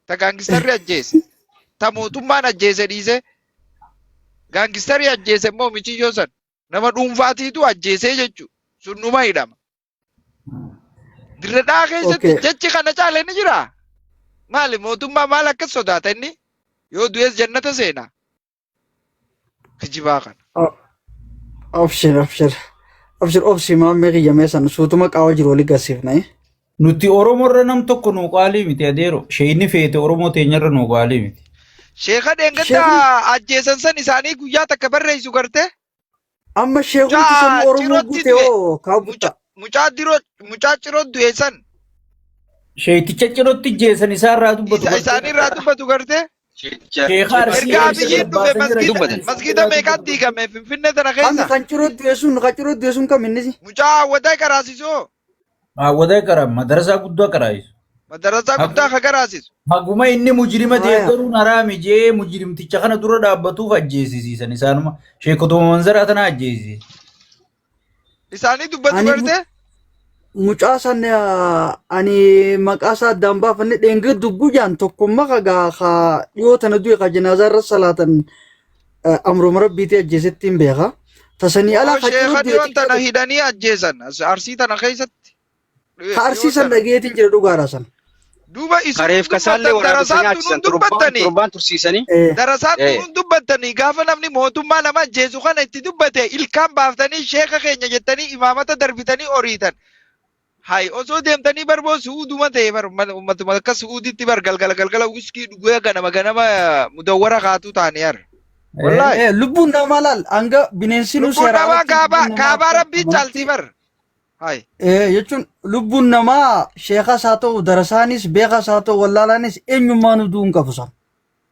Ta gaangistarri ajjeese. Ta mootummaan ajjeese dhiise. Gaangistarri ajjeese immoo mijiyyoo san nama dhuunfaatiitu ajjeesee jechuudha. Sun numa hidhama. Dirra dhaa keessatti jechi kana caalee ni jira. Maali mootummaa maal akkas sodaata inni? Yoo du'ees jannata seena. Kijibaa kana. Obsi maammee kiyyamee san suutuma qaawwa jiru olii gasiifna. Nuti Oromoorra nam tokko nuu qaalii miti adeero. Sheeyni feete Oromoo teenyarra nuu qaalii miti. Sheeka deengata ajjeesan san isaanii guyyaa takka barreessu gartee? Amma sheekuuti san Oromoo guute hoo kaabutta. Mucaa ciroo du'e san. Sheeticha cirootti jeesan isaarraa dubbatu. Isaanirraa dubbatu gartee? Ergaa biyyiin dhufe masgiida meeqaatti diigame Finfinnee tana keessa? Kan ciroo du'e sun kam innisi? Mucaa hawwataa qaraasisoo. Hawwataa qara madarasaa guddaa qaraayisu. Madarasaa guddaa ka qaraasisu. Haguma inni mujrima deeggaruun haraami jee mujrimticha kana dura dhaabbatuuf ajjeesisiisan isaanuma sheekotuma manzaraa tana ajjeesise. Isaanii dubbatu gartee? Mucaa san ani maqaa isaa addaan baafanne dheenga dubbu jaan tokkummaa kagaa ka dhiyoo tana du'e ka janaazaa irra salaatan amrooma rabbiitii ajjeesettiin beeka. Tasanii alaa ka sheeka dhiyoon tana hidhanii ajjeesan arsii tana keessatti. Ka arsii san dhageetiin jira dhugaadha san. Duuba Kareef kasaallee waraabessanii nyaachisaan turbaan tursiisanii. Darasaan turuun dubbattanii gaafa namni mootummaa nama ajjeesu kana itti dubbate ilkaan baaftanii sheeka keenya jettanii imaamata darbitanii oriitan. Hai osoo deemtanii barboo suuduma ta'e ummatuma akka suuditti galgala wiskii dhugee ganama mudawwara kaatu taane yar. Wallahi lubbuun namaa laal hanga bineensi nu seera. Lubbuun namaa kaabaa rabbii caaltii bar. Hai. Jechuun lubbuun namaa sheekas haa ta'u darasaanis beekas haa ta'u wallaalaanis eenyummaa nu du'uun qabu san.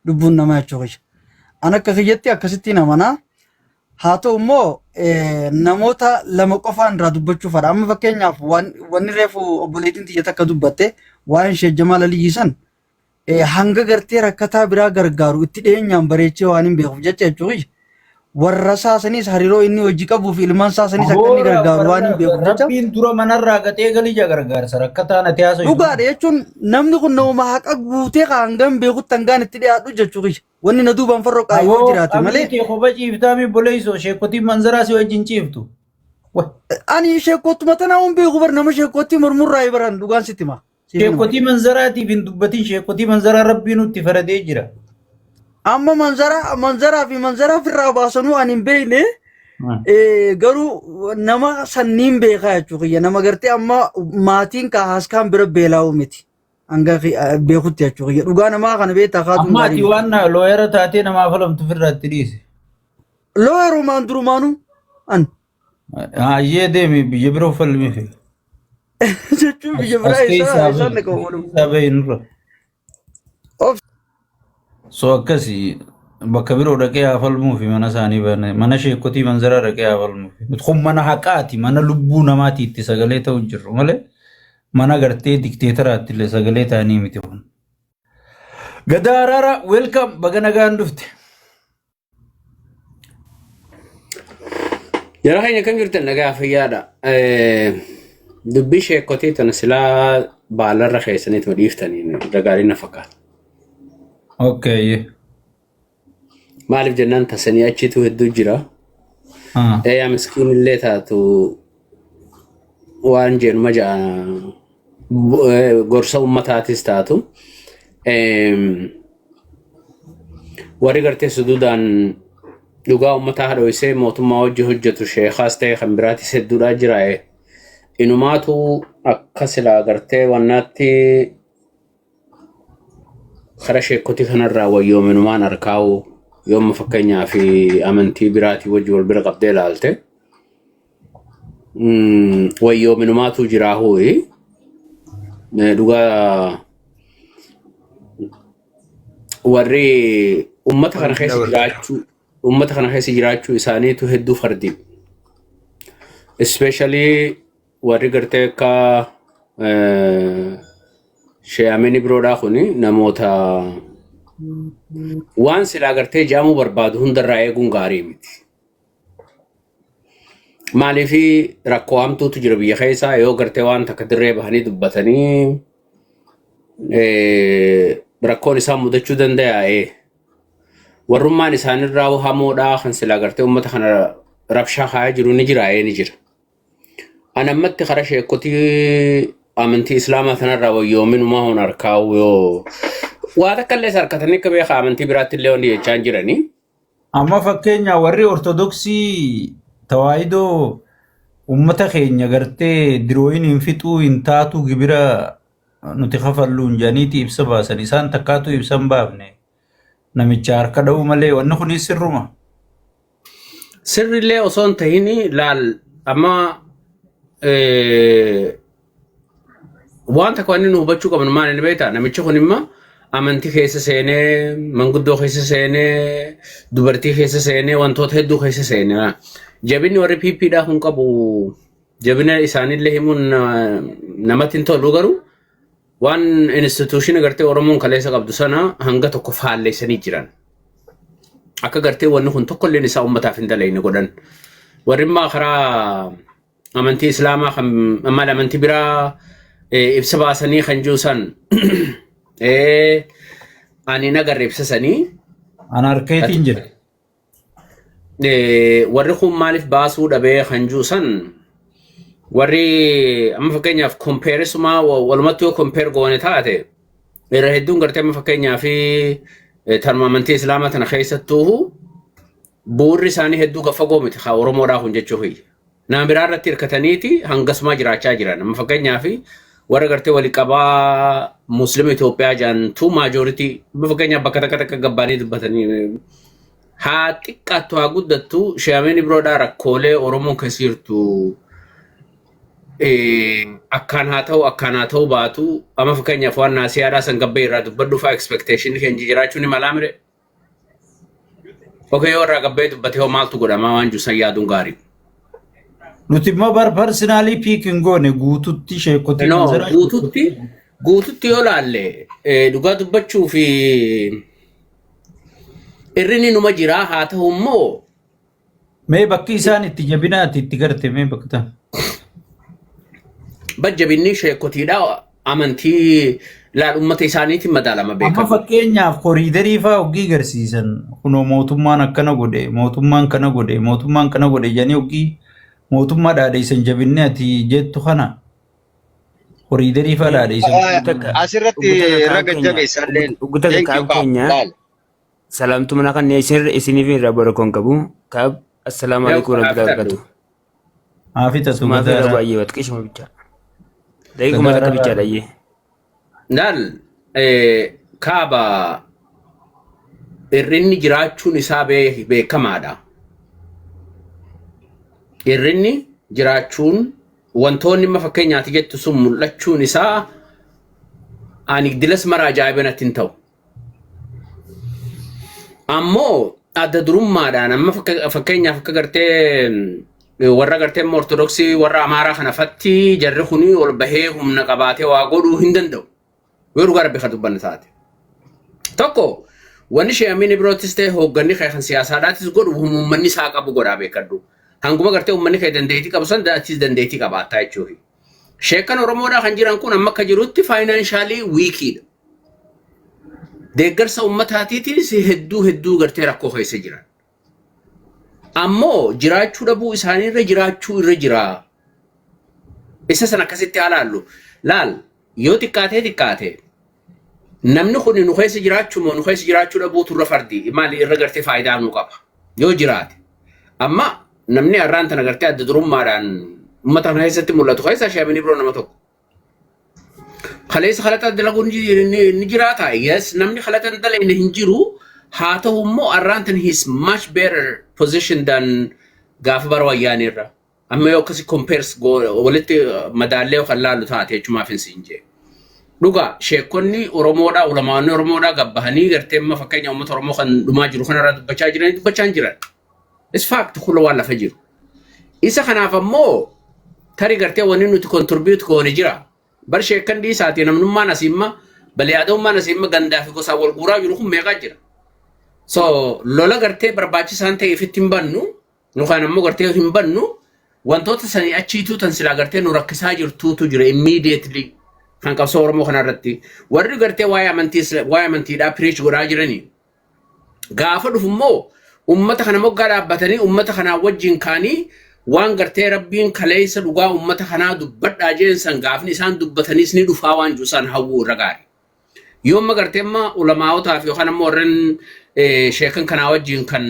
Lubbuun namaa jechuudha. An akka kiyyatti akkasitti namanaa haa ta'u immoo namoota lama qofaan irraa dubbachuu fadha. Amma fakkeenyaaf wanni reefu obboleettiin xiyya takka dubbatte waa'een ishee Jamaal Aliyyiisan hanga gartee rakkataa biraa gargaaru itti dhiyeenyaan bareechee waan hin beekuuf jecha jechuudha. Warra saasaniis hariiroo inni hojii qabuu fi ilmaan saasaniis akka inni gargaaru waan hin beekuuf jecha. Rabbiin dura manarraa gatee galija gargaarsa rakkataa nati haasa'u. Dhugaadha jechuun namni kun nama haqa guutee kan hangam beekutti hangaan itti dhiyaadhu jechuudha. Wanni na duubaan farroo qaayoo jiraate malee. Amni koba ciiftaa mi boleessoo sheekotii manzaraa si wajjin ciiftu. Ani sheekoottuma tanaa hin beeku bar nama sheekootti mormurraa baran dhugaan sitti maa. Sheekotii manzaraatiif hin dubbatin sheekotii manzaraa rabbiin nutti faradee jira. Amma manzaraa fi manzaraa firraa baasanuu ani hin beekne garuu nama sanniin beekaa jechuudha. Nama gartee amma maatiin kaaskaan bira beelaa'u miti. Hanga beekutti jechuudha. Dhugaa namaa kana beektaa kaatuun gaarii. Ammaati waan looyara taatee namaaf alamtu firraatti dhiise. Looyarumaan durumaanuu an. Hayyee deemi biyya bira falmii fi. Jechuun biyya biraa isaan ne qabu. Isaa bahinurra. So akkasii bakka biroo dhaqee haa falmuu fi mana isaanii bane mana sheekotii manzaraa dhaqee haa falmuu fi kun mana haqaati mana lubbuu namaati itti sagalee ta'u jirru malee mana gartee dikteetaraatti illee sagalee ta'anii miti kun. Gadaaraara welcome baga nagaan dhufte. Yeroo keenya kan jirtan nagaa fayyaadha. Dubbii sheekotii tana silaa baalarra keessaniitu dhiiftanii ragaarii na fakkaata. Okay. Maaliif jennaan tasanii achiitu hedduu jira. Yaa miskiin illee taatu waan jeenuma ja'a gorsa ummataatis taatu. Warri gartee suduudhaan dhugaa ummataa hadhoisee mootummaa hojii hojjetu sheekaas ta'e kan biraatis hedduudhaa jira. Inumaatu akka silaa gartee wannaatti kara sheekotii kanarraa wayyoominumaan harkaa'u yooma fakkeenyaa fi amantii biraatii wajji wal bira qabdee ilaalte wayyoominumaatu jiraa hooyi dhugaa warri ummata kana keessa jiraachuu isaaniitu hedduu fardi especially warri gartee akka Sheeyameni biroodhaa kuni namoota waan silaa gartee jaamuu barbaadu hundarraa eeguun gaarii miti. Maaliif rakkoo hamtuutu jira biyya keessaa yoo gartee waan takka dirree bahanii dubbatanii rakkoon isaan mudachuu danda'a. Warrummaan isaanirraa hamoodhaa kan silaa gartee uummata kana rabshaa kaa'aa jiru ni jira. An ammatti kara sheekotii amantii islaamaa tanarraa wayyoominumaa hon harkaa'u yoo waa takka illee sarkatanii akka beekaa amantii biraatti illee hundi jechaan jiranii. Amma fakkeenya warri ortodoksii tawaahidoo ummata keenya gartee dirooyin hin fixuu hin taatu gibira nuti kafalluun jedhaniiti ibsa baasan isaan takkaatu ibsa hin baafne namicha harka dha'uu malee wanni kunis sirruma. Sirrillee osoo hin ta'in laal amma waan takka wanni nu hubachuu qabnu maal inni beektaa namichi kun imma amantii keessa seenee manguddoo keessa seenee dubartii keessa seenee wantoota hedduu keessa seenee jabinni warri PPdhaa kun qabu jabina isaanillee himuun namatti hin tolu garuu waan instituushinii gartee Oromoon kaleessa qabdu sana hanga tokko faalleessanii jiran akka gartee wanni kun tokkolleen isaa uummataaf hin dalayne godhan warri immoo karaa amantii islaamaa kan ammal amantii biraa ibsa baasanii kan juusan ani nagarre ibsasanii anarkeetiin jira. Warri kun maaliif baasuu dhabee kan juusan warri amma fakkeenyaaf kompeerisuma walumatti yoo kompeer goone taate irra hedduun gartee amma fakkeenyaaf tarma amantii islaamaa tana keessattuu bu'uurri isaanii hedduu gaffagoo miti haa Oromoodhaa kun jechuufi. Nama biraa irratti hirkataniiti hangasumaa jiraachaa jiran. Amma fakkeenyaaf warra gartee walii qabaa Musliima Itoophiyaa jaantu maajoritii fakkeenyaaf bakka takka gabbaanii dubbatanii haa xiqqaattu haa guddattu Sheeyameni biroodhaa rakkoolee Oromoon keessa jirtu akkaan haa ta'u baatu amma fakkeenyaaf waan naasiyaadhaa san gabbee irraa dubbadhu fa'aa expectation keenya jiraachuun ni malaa mire. Okay, warra gabbee dubbatee hoo maaltu godhama waan jiru san yaaduun gaarii. Nuti immoo personaalii piikin goone guututti sheekotii No, guututti yoo laalle dhugaa dubbachuu fi irrini numa jira haa ta'u immoo mee bakki isaan itti jabinaati itti garte mee bakka bajjabinni sheekotiidha amantii laal ummata isaaniitiin madaalama amma beekamu. fakkeenyaaf koriidarii fa'aa hoggii garsiisan kunoo mootummaan akkana godhe mootummaan kana godhe mootummaan kana godhe jedhanii hoggii mootummaa dhaadheessan jabinni ati jettu kana koriidarii fa'aa dhaadheessan. Asirratti raga jabeessalleen. Uggota kaab keenya salaamtu mana kan isiniif irraa barakoon qabu kaab assalaamu alaikum warahmatullahi wabarakatuh. Haafita Sumaa fi irra baay'ee watqishuma bichaa. Daqiiquma takka bichaa dhayyee. Laal kaaba irrinni jiraachuun isaa beekamaadha. Irrinni jiraachuun wantoonni amma fakkeenyaati jettu sun mul'achuun isaa ani dilas mara ajaa'iba natti hin ta'u. Ammoo adda durummaadhaan amma fakkeenyaaf akka gartee warra gartee ortodoksii warra amaaraa kana fatti jarri kuni ol bahee humna qabaatee waa godhuu hin danda'u. Yoo dhugaa rabbi kan dubbanne taate. Tokko wanni ishee amini birootis ta'e hoogganni kan siyaasaadhaatis godhu uummanni isaa qabu godhaa beekadhu. Hanguma gartee uummanni kan dandeettii qabu san achis dandeettii qabaattaa jechuudha. Sheekan Oromoodhaa kan jiran kun amma akka jirutti faayinaansaalii wiikiidha. Deeggarsa uummataatiitis hedduu gartee rakkoo keessa jiran. Ammoo jiraachuu dhabuu isaaniirra jiraachuu irra jira. Isa san akkasitti ilaallu. Laal yoo xiqqaate namni kun nu keessa jiraachuu moo nu keessa jiraachuu dhabuutu irra fardi maali irra gartee faayidaa nu qaba yoo jiraate. Amma namni har'aan tana gartee adda durummaadhaan uummata kana keessatti mul'atu keessa shaamini biroo nama tokko. Kaleessa kalata dalaguun ni jiraata. Yes, namni kalata dalagu hin jiru. Haa ta'u immoo har'aan tana he is much better position than gaafa bara wayyaanirra. Amma yoo akkasi compares walitti madaallee kan laallu taate jechumaaf hin siin jee. Dhugaa sheekonni Oromoodhaa ulamaawwan Oromoodhaa gabbahanii gartee amma fakkeenya uummata Oromoo kan dhumaa jiru kanarraa dubbachaa jiran. Is fact kula waan lafa jiru. Isa kanaaf ammoo tarii gartee wanni nuti contribute goone jira. Bar sheekkan dhiisaati namnummaan asiimma baliyaadummaan asiimma gandaa fi gosaa wal guuraa jiru kun meeqaa jira. So lola gartee barbaachisaan ta'eef itti hin bannu yookaan ammoo gartee hin bannu wantoota sanii achiituu tan silaa gartee nu rakkisaa jirtuutu jira immediately kan qabsoo Oromoo kanarratti warri gartee waa'ee amantiidhaa preach godhaa jiranii gaafa dhufu immoo ummata kana moggaa dhaabbatanii ummata kanaa wajjin kaanii waan gartee rabbiin kaleessa dhugaa ummata kanaa dubbadhaa jeensan gaafni isaan dubbataniis ni dhufaa waan jiru isaan hawwuu irra gaari. Yoo amma gartee amma ulamaawotaa fi yookaan ammoo warreen sheekan kanaa wajjin kan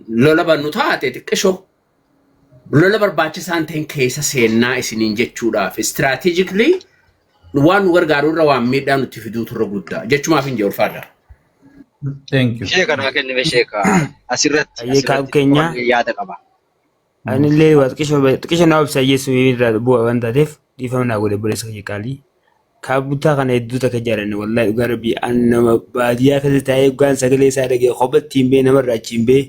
lola bannu taate xiqqishoo lola barbaachisaan ta'in keessa seennaa isiniin jechuudhaaf strategically waan nu gargaaru irra waan miidhaa nutti fiduutu irra guddaa jechumaaf hin jiru ulfaadha. Thank you. Sheeka naa kennime sheeka asirratti keenya yaada qaba. anillee xiqqisho naa obsaayyeessu irraa bu'a waan taateef dhiifama naa godhe boleessa kiyya qaalii. Kaabuttaa kana hedduu takka jaalanne wallahi dhugaa rabbii an nama baadiyyaa keessa taa'ee dhugaan sagalee isaa dhagee kophattiin bee namarraa achiin bee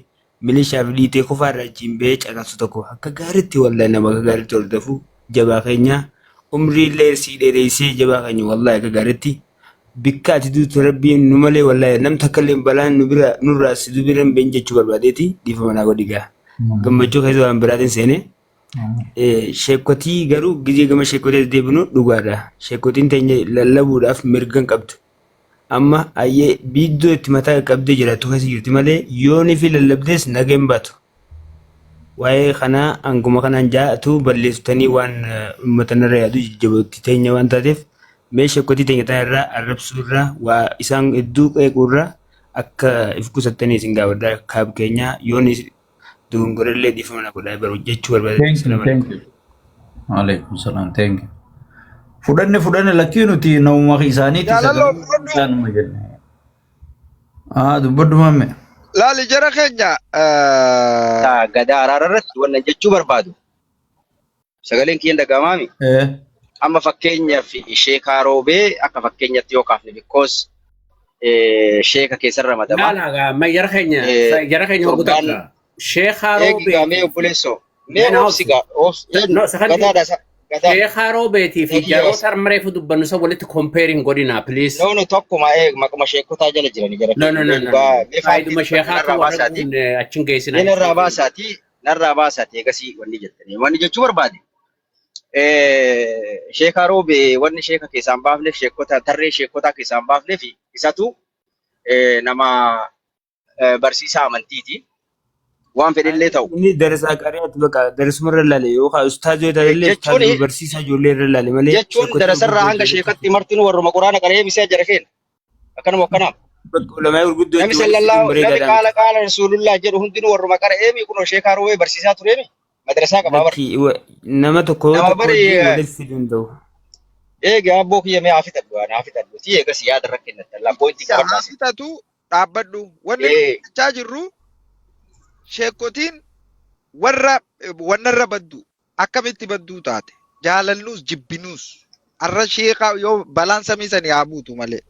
milishaa fi dhiitee kofaarraa achiin bee caqasu tokko akka gaariitti wallahi nama akka gaariitti hordofu jabaa keenya umriillee sii dheereessee jabaa keenya wallahi akka gaariitti bikka ati duutu rabbiin nu malee wallahi nam takkallee balaan nurraa si dubiran been jechuu barbaadeeti dhiifama naa godhi gaa gammachuu keessa waan biraatiin seenee. Sheekotii garuu gizee gama sheekotii deebinu dhugaadha. Sheekotiin teenya lallabuudhaaf mirgan qabdu. Amma ayyee biiddoo itti mataa qabdee jiraattu keessa jirti malee yoonii fi lallabdees nageen baatu. Waa'ee kanaa hanguma kanaan jaa'atu balleessitanii waan uummatanirra yaadu jajjabootti teenya waan taateef mee sheekotii teenya ta'e irraa arrabsuu irraa waa isaan hedduu qeequu irraa akka if qusattanii isin gaafadhaa kaab keenya yoonii dungorellee dhiifama na godhaa baruu jechuu barbaade. Alaikum salam. Thank you. Fudhanne lakkii nuti namuma isaaniiti isaanuma jenne. Dubbadhu mamme. Laali jara keenya. Gadaa araararratti wannan jechuu barbaadu. Sagaleen kiyyan dhagamaami. Amma fakkeenyaaf ishee kaaroobee akka fakkeenyatti yoo kaafne because sheeka keessa ramadamaa. Laala ma jara keenya hordofta. Sheekh Eegi gaamee obboleessoo. Mee obsiga No, sakali. gadaadha gadaa. Sheekh Robeetii fi jaroota armareefu dubbannu isa walitti comparing godina please. Noonu tokkuma maquma sheekotaa jala jirani jara. No. Faayiduma sheekhaatu warra kun achiin geessina. Narraa baasaati eegasii wanni jettanii. Wanni jechuu barbaade. Sheeka Roobee wanni sheeka keessaan baafneef sheekota tarree sheekotaa keessaan baafneef isatu nama barsiisaa amantiiti. Waan fedhillee ta'u. Inni darasaa qariyaatu bakka darasuma irra ilaale yookaan ustaazii ilaalee ustaazii barsiisaa ijoollee irra ilaale malee. Jechuun darasarraa hanga sheekatti martinuu warruma quraana qaree misee jara keenya. Akkanuma akkanaam. Ulamaa gurguddoo Nami sallallahu nami qaala rasuulullah jedhu hundinuu warruma qaree mi kunoo sheekaa Roobee barsiisaa ture mi madrasaa qabaa bar. Nama tokko walitti danda'u. Egaa abboo kiyya mee haafitadhu tii eegas yaada irra kennatan la pointi qabadhaas. Haafitatu dhaabbadhu. Wanni jechaa jirru sheekotiin warra baddu akkamitti badduu taate jaalalluus jibbinuus arra sheekaa yoo balaan samii sanii haa buutu malee.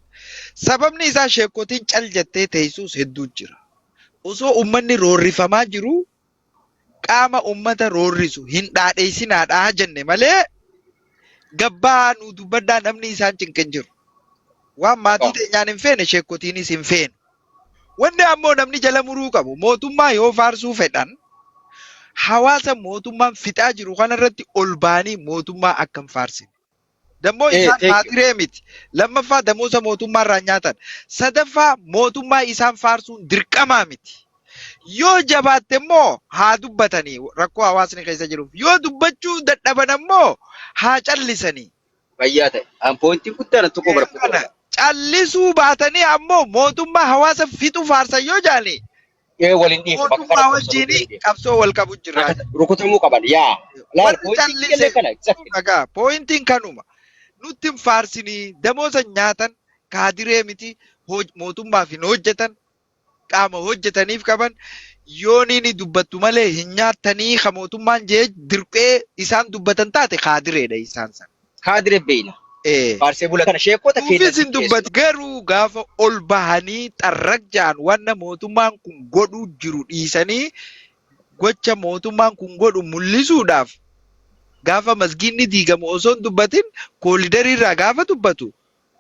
Sababni isaa sheekotiin cal jettee teessuus hedduu jira. Osoo ummanni roorrifamaa jiru qaama ummata roorrisu hin dhaadheessinaadhaa jenne malee gabbaa nu dubbaddaa namni isaan cinqin jiru. Waan maatii teenyaan hin feene sheekotiinis hin feene. Wanni ammoo namni jala muruu qabu mootummaa yoo faarsuu fedhan hawaasa mootummaan fixaa jiru kanarratti ol baanii mootummaa akkam faarsine. Dammoo isaan maatiree miti. Lammaffaa damoosa mootummaa irraa nyaatan. Sadaffaa mootummaa isaan faarsuun dirqamaa miti. Yoo jabaatte immoo haa dubbatanii rakkoo hawaasni keessa jiruuf. Yoo dubbachuu dadhaban ammoo haa callisanii. Fayyaa ta'e. Pointiin guddaan tokko barbaada. Callisuu baatanii ammoo mootummaa hawaasa fixu faarsan yoo jaani. Waliin dhiifu bakka mootummaa wajjin qabsoo wal qabu jira. Rukutamuu qaban yaa. Laal pointiin pointiin kanuma. Nutti hin faarsinii damoosa nyaatan kaadiree miti mootummaaf hin hojjetan qaama hojjetaniif qaban yoo ni dubbattu malee hin nyaatanii ka mootummaan jee dirqee isaan dubbatan taate kaadireedha isaan san. Kaadiree beeyna. Faarsee bula kana sheekota keessatti hin dubbatu garuu gaafa ol bahanii xarrajjaan wanna mootummaan kun godhuu jiru dhiisanii gocha mootummaan kun godhu mul'isuudhaaf. Gaafa masgiinni diigamu osoo hin dubbatin koolidarii irraa gaafa dubbatu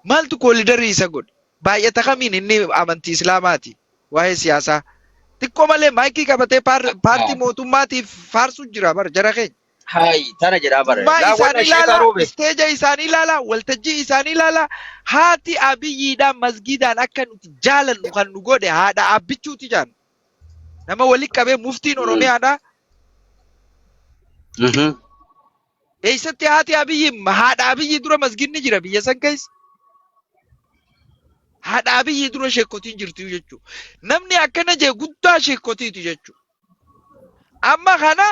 maaltu koolidarii isa godhe baay'ata kamiin inni amantii islaamaati waa'ee siyaasaa xiqqoo malee maayikii qabatee paartii mootummaatiif faarsuu jira bara jara keenya. Hayi tana jedhaa bara. Isaanii ilaala isteeja isaanii ilaala waltajjii isaanii ilaala haati abiyyiidhaan masgiidaan akka nuti jaalannu kan nu godhe haadha abbichuuti jaan nama walitti qabee muftiin oromiyaadha. Eessatti haati abiyyi haadha abiyyi dura masgiinni jira biyya san keessa. Haadha abiyyi dura sheekotiin jirti jechuudha. Namni akkana jee guddaa sheekotiiti jechuudha. Amma kana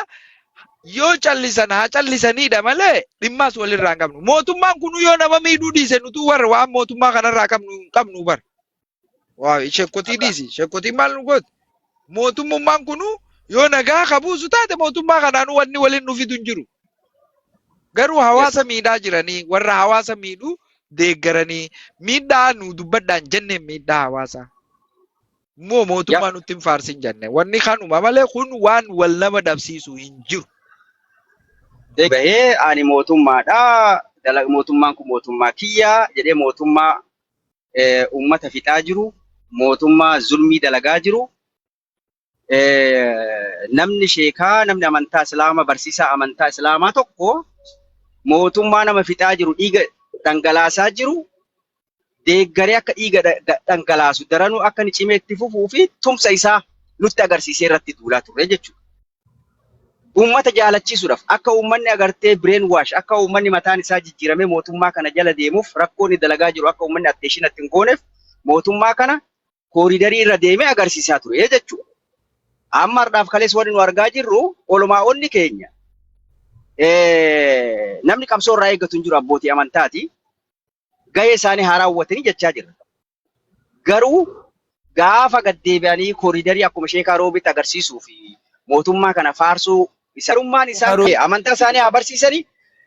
yoo callisan haa callisanidha malee dhimmaas walirraa hin qabnu. Mootummaan kun yoo nama miidhuu dhiise nutu warra waan mootummaa kanarraa qabnu bar. Waa sheekotii dhiisi. Sheekotiin maal nu gooti? Mootummaan kun yoo nagaa qabuusu taate mootummaa kanaan wanni waliin dhufitu hin jiru. Garuu hawaasa miidhaa jiranii warra hawaasa miidhuu deeggaranii miidhaa nu dubbadhaan jenne miidhaa hawaasaa. Moo mootummaa nutti hin faarsin jenne wanni kanuma malee kun waan wal nama dhabsiisu hin jiru. Bahee ani mootummaadha mootummaan kun mootummaa kiyyaa jedhee mootummaa uummata fixaa jiru mootummaa zulmii dalagaa jiru. Namni sheekaa namni amantaa islaamaa barsiisaa amantaa islaamaa tokko mootummaa nama fixaa jiru dhiiga dhangalaasaa jiru deeggaree akka dhiiga dhangalaasu daranuu akka ni cimee itti fufuu fi tumsa isaa nutti agarsiisee irratti duulaa turre jechuudha. Uummata jaalachiisuudhaaf akka uummanni agartee bireen waash akka uummanni mataan isaa jijjiiramee mootummaa kana jala deemuuf rakkoon inni dalagaa jiru akka uummanni atteeshin itti hin gooneef mootummaa kana kooridarii irra deemee agarsiisaa ture jechuudha. Amma har'aaf kalees wanni nu argaa jirru olumaa'onni keenya namni qabsoo irraa eeggatu hin jiru abbootii amantaati. Gahee isaanii haa raawwatanii jechaa jirra. Garuu gaafa gaddeebi'anii kooridarii akkuma sheekaa Roobitti agarsiisuu fi mootummaa kana faarsuu isarummaan isaa amantaa isaanii haa barsiisanii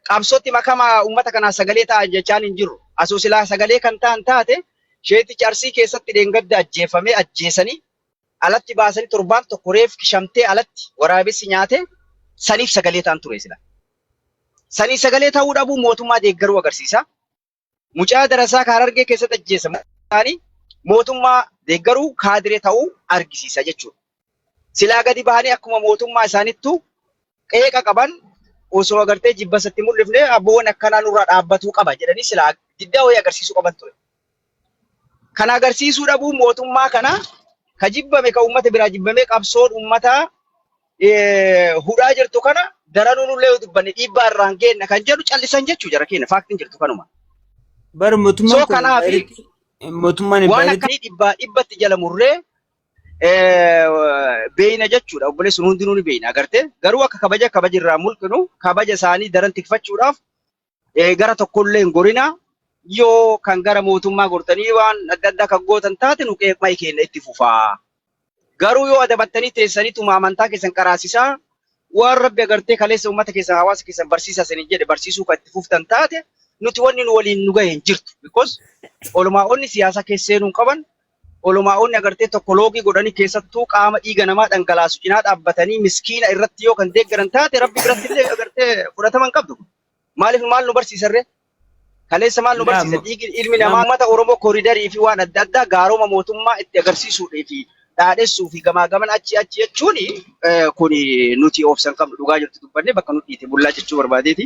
qabsootti makamaa uummata kanaa sagalee ta'an jechaan hin jiru. Asoo silaa sagalee kan ta'an taate Sheetichi Arsii keessatti dheengadda ajjeefamee ajjeesanii alatti baasanii torbaan tokko reef kishamtee alatti waraabessi nyaatee saniif sagalee ta'an ture sila. Saniif sagalee ta'uu dhabuu mootummaa deeggaruu agarsiisa. Mucaa darasaa Harargee keessatti ajjeesamu mootummaa deeggaruu kaadiree ta'uu argisiisa jechuudha. Silaa gadi bahanii akkuma mootummaa isaanittu qeeqa qaban osoo agartee jibbasatti mul'ifne abboon akkanaa nurraa dhaabbatuu qaba jedhanii silaa diddaa wayii agarsiisuu qaban ture. Kana agarsiisuu dhabuu mootummaa kana ka jibbame ka uummata biraa jibbamee qabsoon uummataa hudhaa jirtu kana daranuu nullee dubbanne dhiibbaa irraan geenna kan jedhu callisan jechuu jara keenya faaktiin jirtu kanuma. Bar mootummaan kun mootummaan waan akkanii dhibbatti jala murree beeyna jechuudha. Obboleessuun hundinuu ni beeyna agartee garuu akka kabaja irraa mulqinu kabaja isaanii daran tikfachuudhaaf gara tokkollee hin gorina yoo kan gara mootummaa gortanii waan adda addaa kan gootan taate nu qeeqmaa keenya itti fufaa. Garuu yoo adabattanii teessanii tuma amantaa keessan qaraasisaa waan rabbi agartee kaleessa uummata keessan hawaasa keessan barsiisaa sanii jedhe barsiisuu kan itti fuftan taate nuti wanni nu waliin nu gahe hin jirtu. Because olumaa'onni siyaasa keesseenuu qaban olumaa'onni agartee tokko loogii godhanii keessattuu qaama dhiiga namaa dhangalaasu cinaa dhaabbatanii miskiina irratti yoo kan deeggaran taate rabbi biratti illee agartee fudhataman qabdu. Maaliif maal nu barsiisarree? Kaleessa maal nu barsiisa? Ilmi namaa uummata Oromoo kooriidarii fi waan adda addaa gaaroma mootummaa itti agarsiisuudhaa fi dhaadhessuu fi gamaa gaman achi jechuun kun nuti obsan qabnu dhugaa jirtu dubbannee bakka nuti itti bullaa jechuu barbaadeeti.